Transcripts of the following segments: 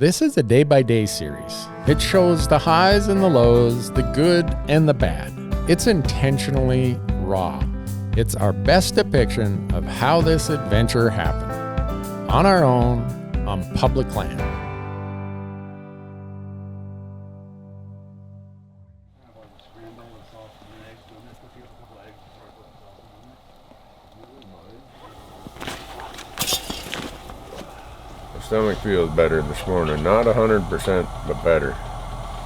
This is a day-by-day series. It shows the highs and the lows, the good and the bad. It's intentionally raw. It's our best depiction of how this adventure happened. On our own, on public land. Stomach feels better this morning, not 100% but better,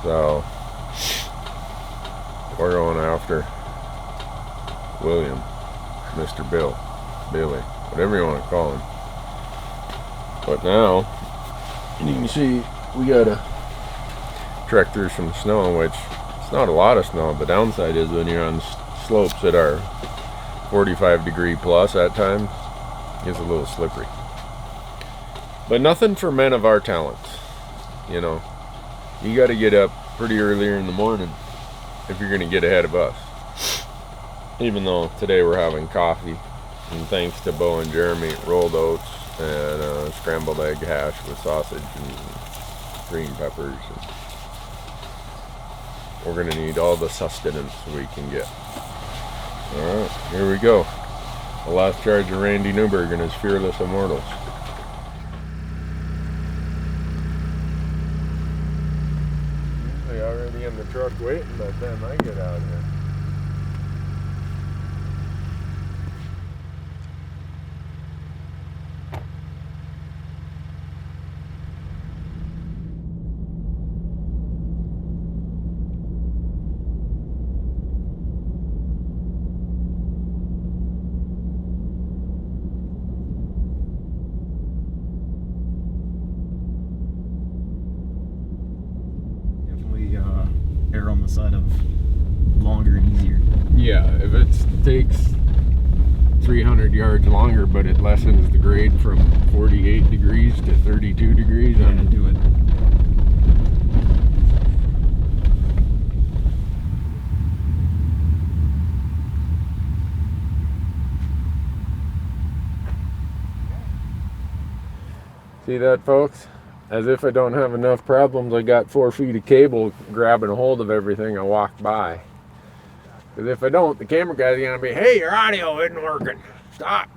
so we're going after William, Mr. Bill, Billy, whatever you want to call him. But now you can see we gotta trek through some snow, which it's not a lot of snow. The downside is when you're on slopes that are 45 degree plus at times, it's a little slippery. But nothing for men of our talents, you know. You got to get up pretty earlier in the morning if you're going to get ahead of us. Even though today we're having coffee, and thanks to Bo and Jeremy, rolled oats and scrambled egg hash with sausage and green peppers. And we're going to need all the sustenance we can get. All right, here we go. The last charge of Randy Newberg and his Fearless Immortals. Already in the truck waiting by the time I get out here. Err on the side of longer and easier. Yeah, if it takes 300 yards longer, but it lessens the grade from 48 degrees to 32 degrees, I'm gonna do it. See that, folks? As if I don't have enough problems, I got 4 feet of cable grabbing a hold of everything I walk by. Because if I don't, the camera guy's going to be, hey, your audio isn't working. Stop.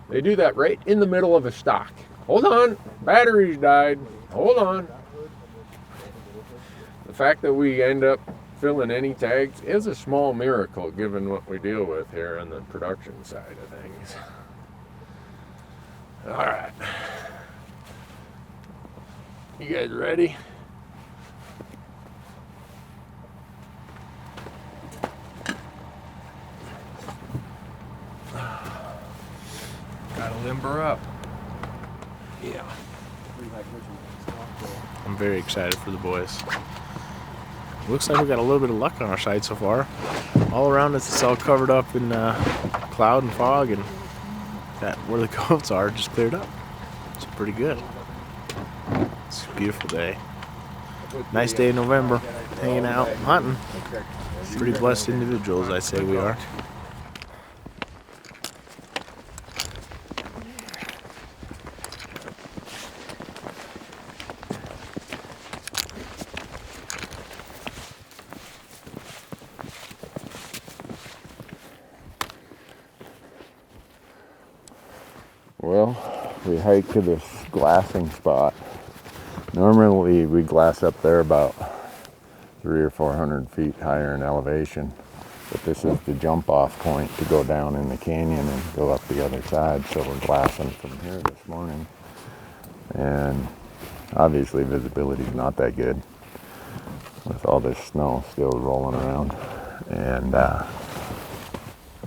They do that right in the middle of a stock. Hold on. Batteries died. Hold on. The fact that we end up filling any tags is a small miracle given what we deal with here on the production side of things. All right. You guys ready? Gotta limber up. Yeah. I'm very excited for the boys. Looks like we got a little bit of luck on our side so far. All around us, it's all covered up in cloud and fog, and that where the goats are just cleared up. It's pretty good. It's a beautiful day. Nice day in November. Hanging out, hunting. Pretty blessed individuals, I say we are. Well, we hike to this glassing spot. Normally we glass up there about 300 or 400 feet higher in elevation, but this is the jump off point to go down in the canyon and go up the other side, so we're glassing from here this morning. And obviously visibility is not that good with all this snow still rolling around. And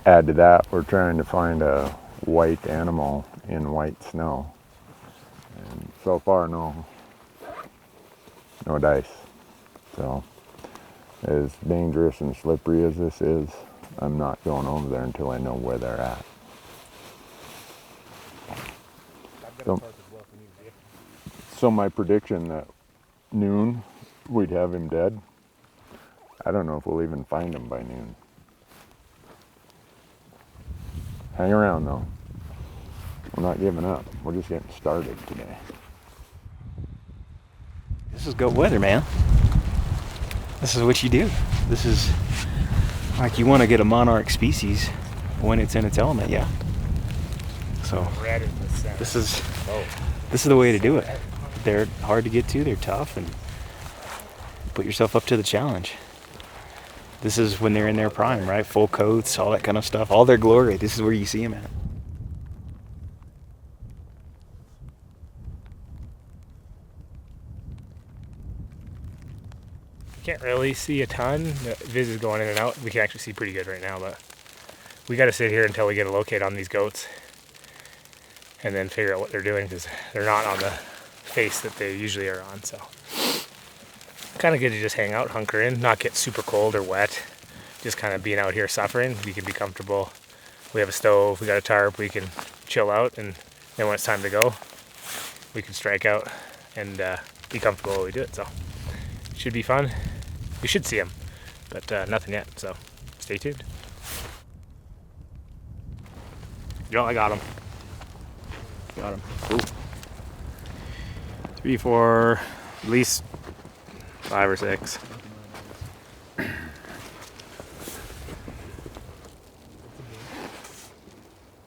add to that, we're trying to find a white animal in white snow. And so far, no dice. So as dangerous and slippery as this is, I'm not going over there until I know where they're at. So my prediction that noon we'd have him dead, I don't know if we'll even find him by noon. Hang around though. We're not giving up. We're just getting started today. This is goat weather, man. This is what you do. This is like you want to get a monarch species when it's in its element, yeah. So this is the way to do it. They're hard to get to, they're tough, and put yourself up to the challenge. This is when they're in their prime, right? Full coats, all that kind of stuff, all their glory. This is where you see them at. Can't really see a ton. The viz is going in and out. We can actually see pretty good right now, but we got to sit here until we get a locate on these goats and then figure out what they're doing, because they're not on the face that they usually are on. So kind of good to just hang out, hunker in, not get super cold or wet, just kind of being out here suffering. We can be comfortable. We have a stove, we got a tarp, we can chill out, and then when it's time to go, we can strike out and be comfortable while we do it. So it should be fun. We should see them, but nothing yet, so stay tuned. Yo, I got him. Got him. Ooh. 3, 4, at least 5 or 6. Oh,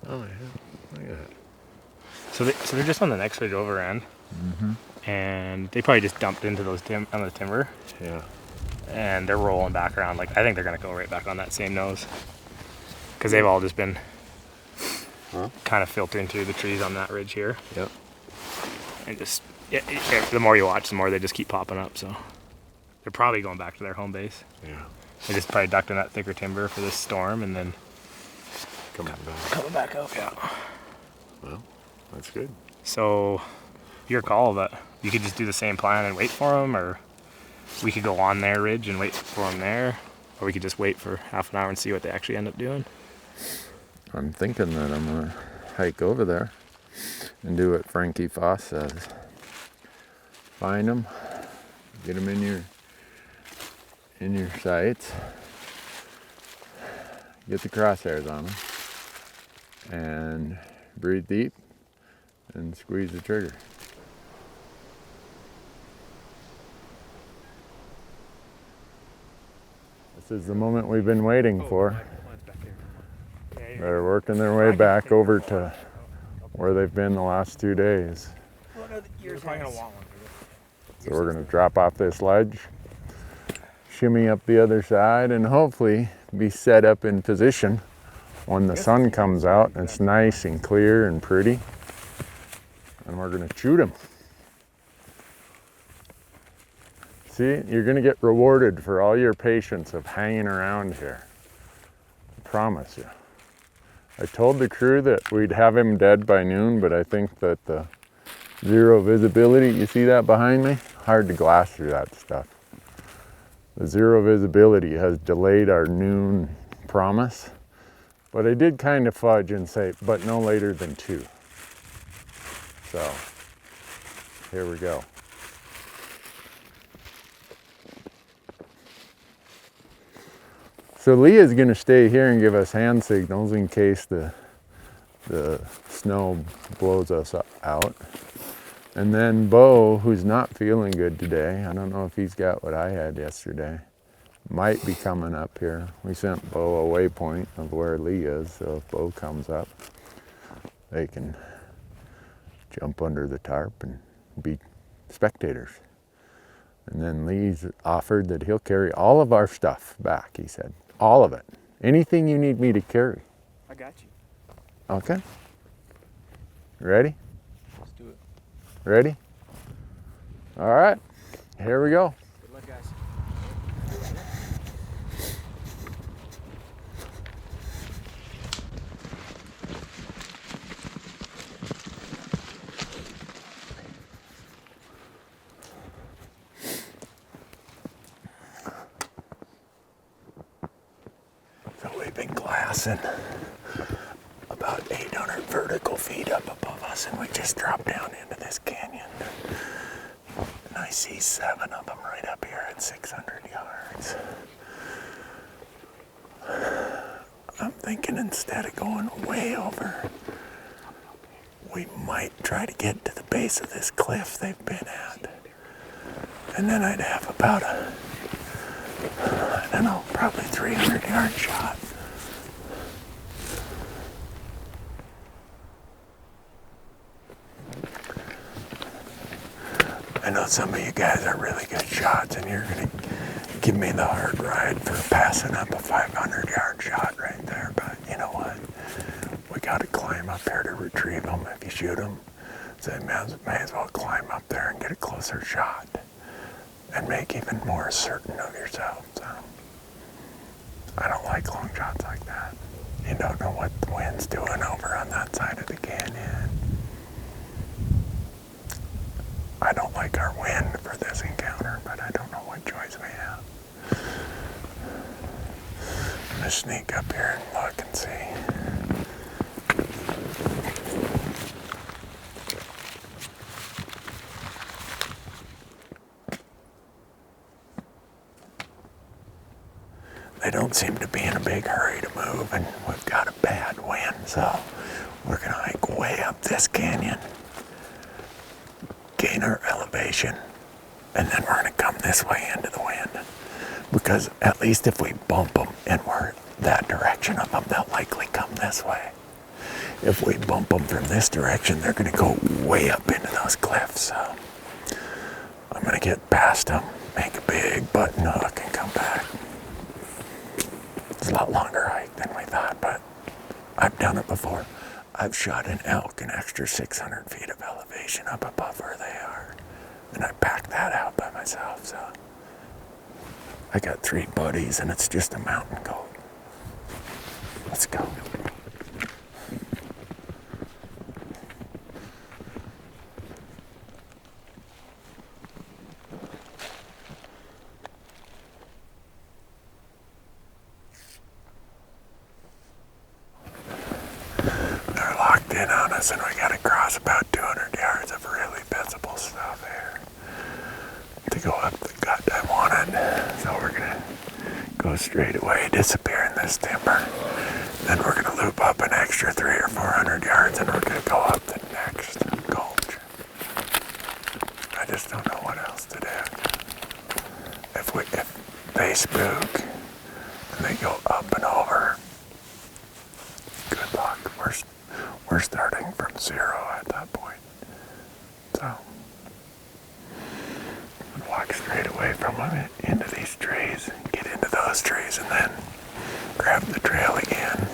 yeah. Look at that. So they're just on the next ridge over end, and they probably just dumped into those on the timber. Yeah. And they're rolling back around. Like, I think they're gonna go right back on that same nose, because they've all just been kind of filtering through the trees on that ridge here. Yep. And just the more you watch, the more they just keep popping up. So they're probably going back to their home base. Yeah. They just probably ducked in that thicker timber for this storm, and then Coming back up. Yeah. Well, that's good. So your call, but you could just do the same plan and wait for them, or we could go on their ridge and wait for them there, or we could just wait for half an hour and see what they actually end up doing. I'm thinking that I'm gonna hike over there and do what Frankie Foss says. Find them, get them in your sights, get the crosshairs on them, and breathe deep and squeeze the trigger. This is the moment we've been waiting for. They're working their way back over to where they've been the last 2 days. So we're going to drop off this ledge, shimmy up the other side, and hopefully be set up in position when the sun comes out and it's nice and clear and pretty. And we're going to shoot them. See, you're going to get rewarded for all your patience of hanging around here. I promise you. I told the crew that we'd have him dead by noon, but I think that the zero visibility, you see that behind me? Hard to glass through that stuff. The zero visibility has delayed our noon promise, but I did kind of fudge and say, but no later than 2. So, here we go. So Leah's going to stay here and give us hand signals in case the snow blows us out. And then Bo, who's not feeling good today, I don't know if he's got what I had yesterday, might be coming up here. We sent Bo a waypoint of where Lee is, so if Bo comes up, they can jump under the tarp and be spectators. And then Lee's offered that he'll carry all of our stuff back, he said. All of it. Anything you need me to carry. I got you. Okay. Ready? Let's do it. Ready? All right. Here we go. Good luck, guys. So we've been glassing about 800 vertical feet up above us, and we just dropped down into this canyon. And I see 7 of them right up here at 600 yards. I'm thinking instead of going way over, we might try to get to the base of this cliff they've been at And then I'd have about I don't know, probably 300-yard shot. I know some of you guys are really good shots, and you're going to give me the hard ride for passing up a 500-yard shot right there. But you know what? We got to climb up here to retrieve them if you shoot them. So you may as well climb up there and get a closer shot and make even more certain of yourself. So I don't like long shots like that. You don't know what the wind's doing over on that side of the canyon. I don't like our wind for this encounter, but I don't know what choice we have. I'm gonna sneak up here and look and see. They don't seem to be in a big hurry to move, and we've got a bad wind, so we're gonna hike way up this canyon, gain our elevation, and then we're gonna come this way into the wind. Because at least if we bump them and we're that direction of them, they'll likely come this way. If we bump them from this direction, they're gonna go way up into those cliffs. So I'm gonna get past them, make a big button hook, and come back. It's a lot longer hike than we thought, but I've done it before. I've shot an elk an extra 600 feet of elevation up above where they are. And I packed that out by myself, so I got 3 buddies and it's just a mountain goat. Let's go. In on us, and we gotta cross about 200 yards of really visible stuff here to go up the gut I wanted. So we're gonna go straight away, disappear in this timber, then we're gonna loop up an extra 300 or 400 yards, and we're gonna go up the next gulch. I just don't know what else to do. If they spook and they go up and over, good luck. We're starting from 0 at that point. So, walk straight away from it into these trees, get into those trees, and then grab the trail again,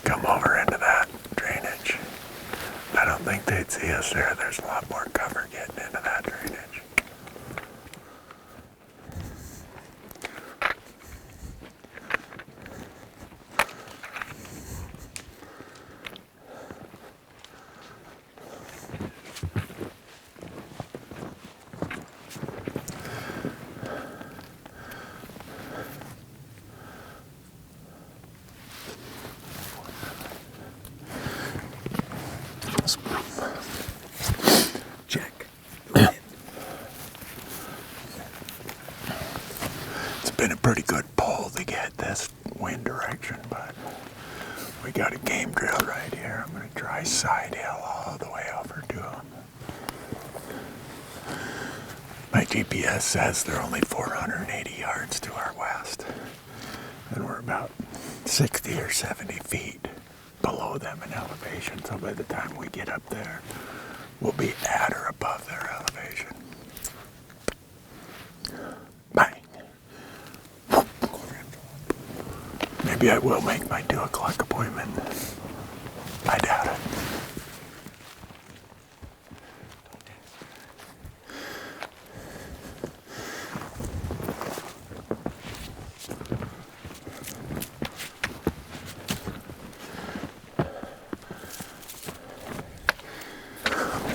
come over into that drainage. I don't think they'd see us there. There's a lot more cover getting into that drainage. Check. It's been a pretty good pull to get this wind direction, but we got a game drill right here. I'm going to try side hill all the way over to them. My GPS says they're only 480 yards to our west, and we're about 60 or 70 feet below them in elevation. So by the time we get up there, we'll be at or above their elevation. Bang. Maybe I will make my 2 o'clock appointment. I doubt it.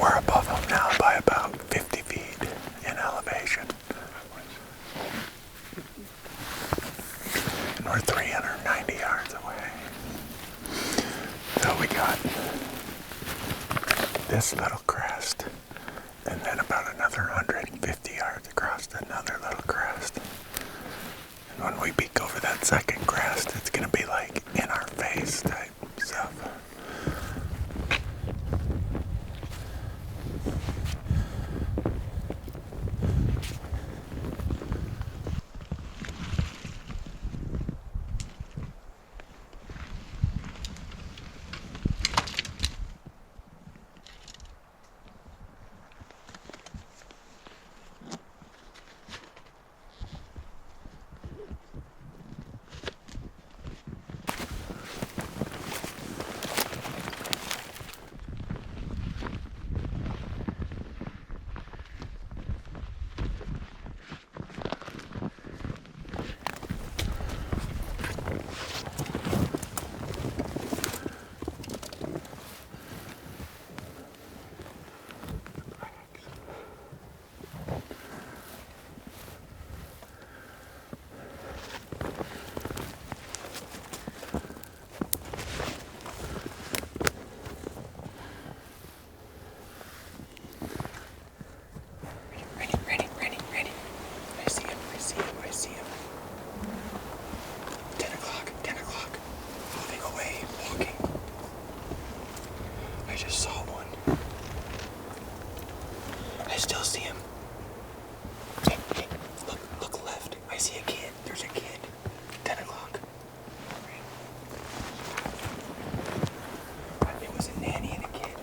We're above them now by about 50 feet in elevation. And we're 390 yards away. So we got this little crest, and then about another 150 yards across another little crest. And when we peek over that second crest, it's gonna be like in our face type stuff. see him. Hey, look left. I see a kid. There's a kid. 10 o'clock. It was a nanny and a kid.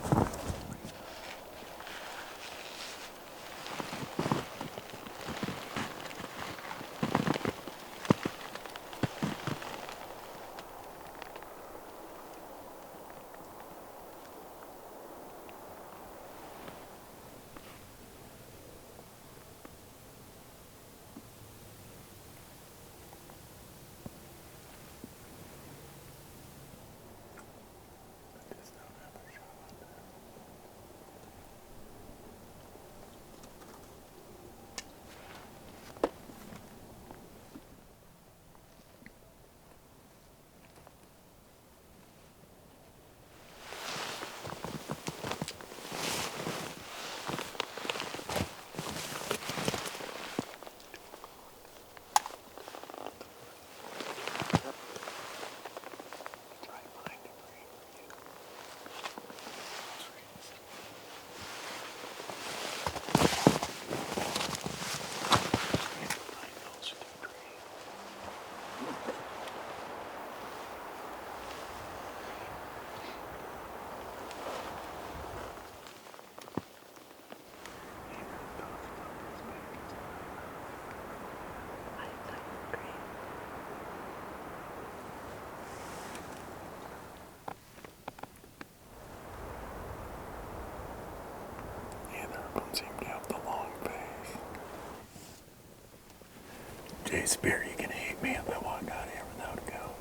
Jay Spear, you can hate me if I walk out of here without a go.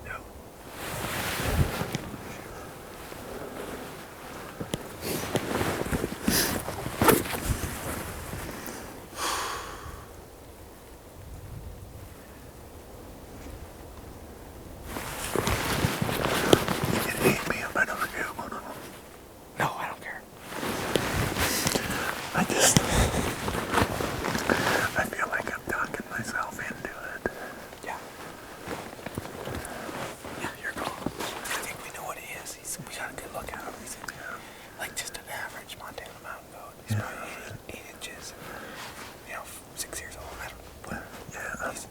No. You can hate me if I don't get one of them. No, I don't care. I feel like I'm talking myself into it. Yeah. Yeah, you're cool. I think we know what he is. We got a good look at him. He's like just an average Montana mountain goat. He's probably 8 inches. 6 years old. I don't know. Yeah. He's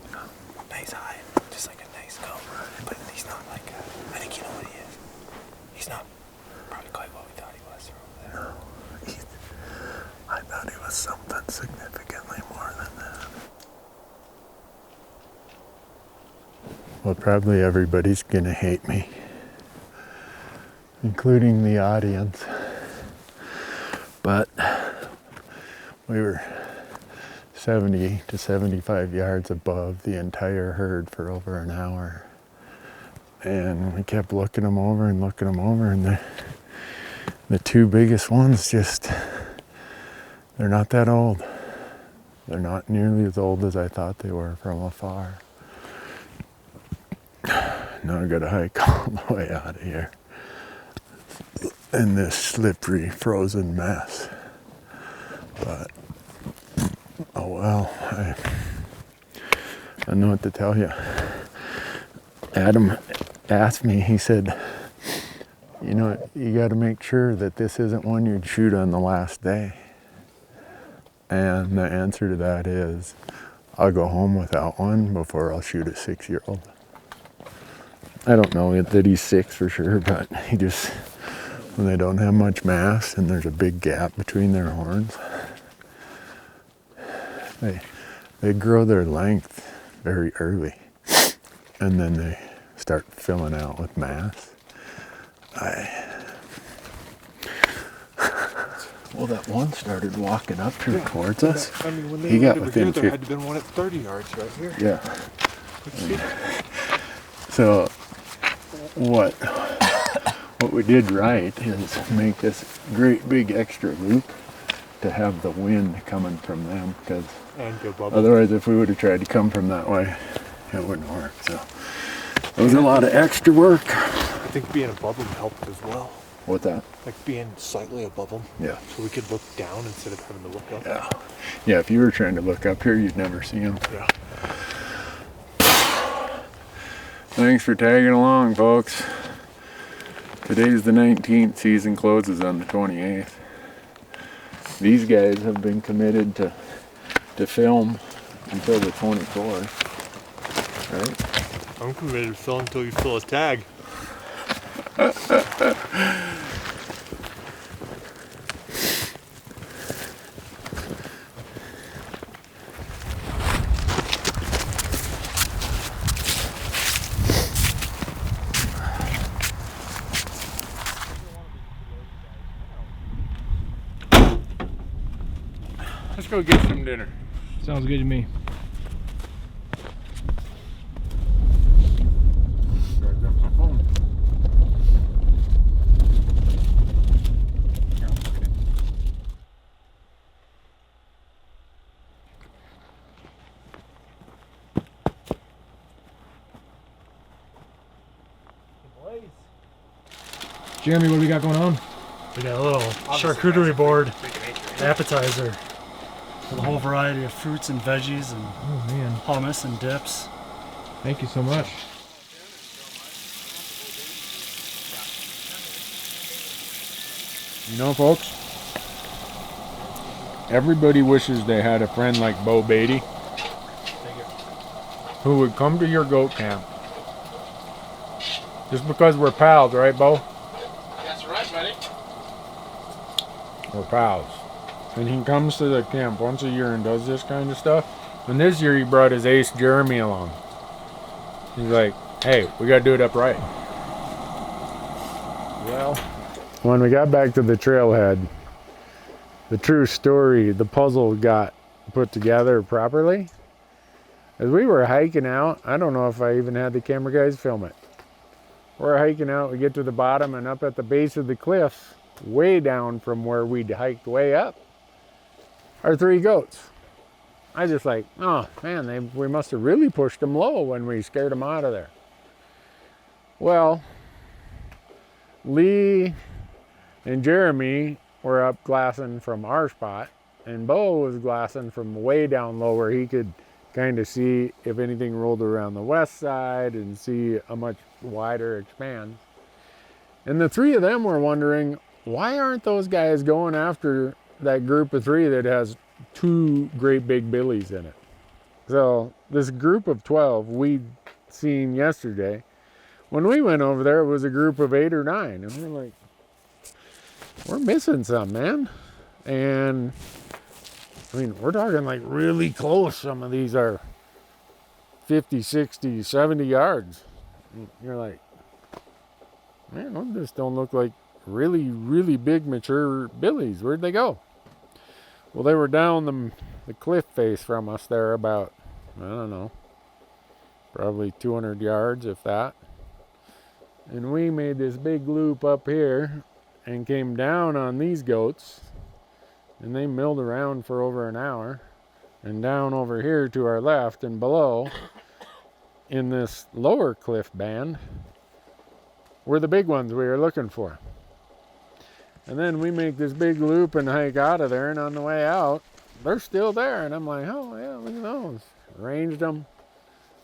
nice high. Just like a nice goat. But he's not like I think you know what he is. He's not probably quite what we thought he was over there. No. I thought he was something significantly more than that. Well, probably everybody's gonna hate me, including the audience. But we were 70 to 75 yards above the entire herd for over an hour. And we kept looking them over, and the two biggest ones just, they're not that old. They're not nearly as old as I thought they were from afar. Now I gotta hike all the way out of here in this slippery, frozen mess. But, oh well, I don't know what to tell you. Adam asked me, he said, you gotta make sure that this isn't one you'd shoot on the last day. And the answer to that is, I'll go home without one before I'll shoot a 6-year-old. I don't know that he's 6 for sure, but he just, when they don't have much mass and there's a big gap between their horns, they grow their length very early, and then they start filling out with mass. Well, that one started walking up here towards us. I mean, when he got within here, there had to been one at 30 yards right here. Yeah. So what we did right is make this great big extra loop to have the wind coming from them, because otherwise if we would have tried to come from that way, it wouldn't work. So it was a lot of extra work. I think being above them helped as well. What's that? Like being slightly above them. Yeah. So we could look down instead of having to look up. Yeah. Yeah, if you were trying to look up here, you'd never see them. Yeah. Thanks for tagging along, folks. Today's the 19th, season closes on the 28th. These guys have been committed to film until the 24th, right? I'm committed to film until you fill a tag. Let's go get some dinner. Sounds good to me. Jeremy, what do we got going on? We got a little charcuterie board appetizer with a whole variety of fruits and veggies and hummus and dips. Thank you so much. You know, folks, everybody wishes they had a friend like Bo Beatty who would come to your goat camp. Just because we're pals, right, Bo? That's right, buddy. We're pals. And he comes to the camp once a year and does this kind of stuff. And this year he brought his ace Jeremy along. He's like, hey, we got to do it up right. Well, when we got back to the trailhead, the true story, the puzzle got put together properly. As we were hiking out, I don't know if I even had the camera guys film it. We're hiking out, we get to the bottom, and up at the base of the cliffs, way down from where we'd hiked way up, are 3 goats. I just like, oh man, we must have really pushed them low when we scared them out of there. Well, Lee and Jeremy were up glassing from our spot, and Bo was glassing from way down low where he could kind of see if anything rolled around the west side and see a much wider expanse. And the 3 of them were wondering, why aren't those guys going after that group of 3 that has 2 great big billies in it? So this group of 12 we'd seen yesterday, when we went over there, it was a group of 8 or 9. And we're like, we're missing some, man. And I mean, we're talking like really close. Some of these are 50, 60, 70 yards. And you're like, man, those just don't look like really, really big mature billies. Where'd they go? Well, they were down the cliff face from us there about, I don't know, probably 200 yards, if that. And we made this big loop up here and came down on these goats, and they milled around for over an hour. And down over here to our left and below, in this lower cliff band, were the big ones we were looking for. And then we make this big loop and hike out of there, and on the way out, they're still there. And I'm like, oh yeah, look at those. Ranged them,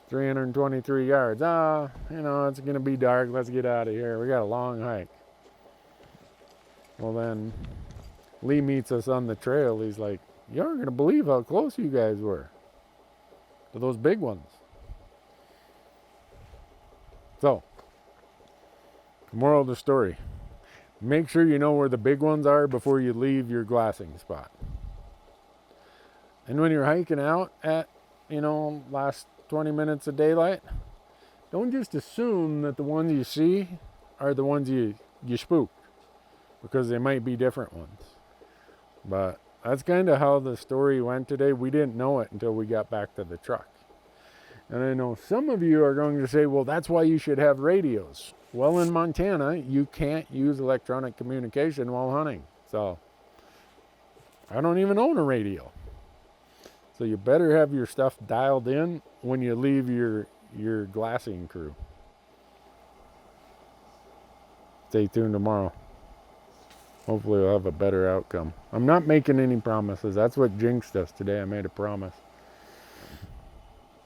323 yards. You know, it's gonna be dark, let's get out of here. We got a long hike. Well then, Lee meets us on the trail. He's like, you aren't gonna believe how close you guys were to those big ones. So, moral of the story, make sure you know where the big ones are before you leave your glassing spot. And when you're hiking out at, last 20 minutes of daylight, don't just assume that the ones you see are the ones you spooked, because they might be different ones. But that's kind of how the story went today. We didn't know it until we got back to the truck. And I know some of you are going to say, well, that's why you should have radios. Well, in Montana, you can't use electronic communication while hunting. So I don't even own a radio. So you better have your stuff dialed in when you leave your glassing crew. Stay tuned tomorrow. Hopefully we'll have a better outcome. I'm not making any promises. That's what jinxed us today. I made a promise.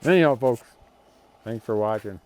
Anyhow, folks, thanks for watching.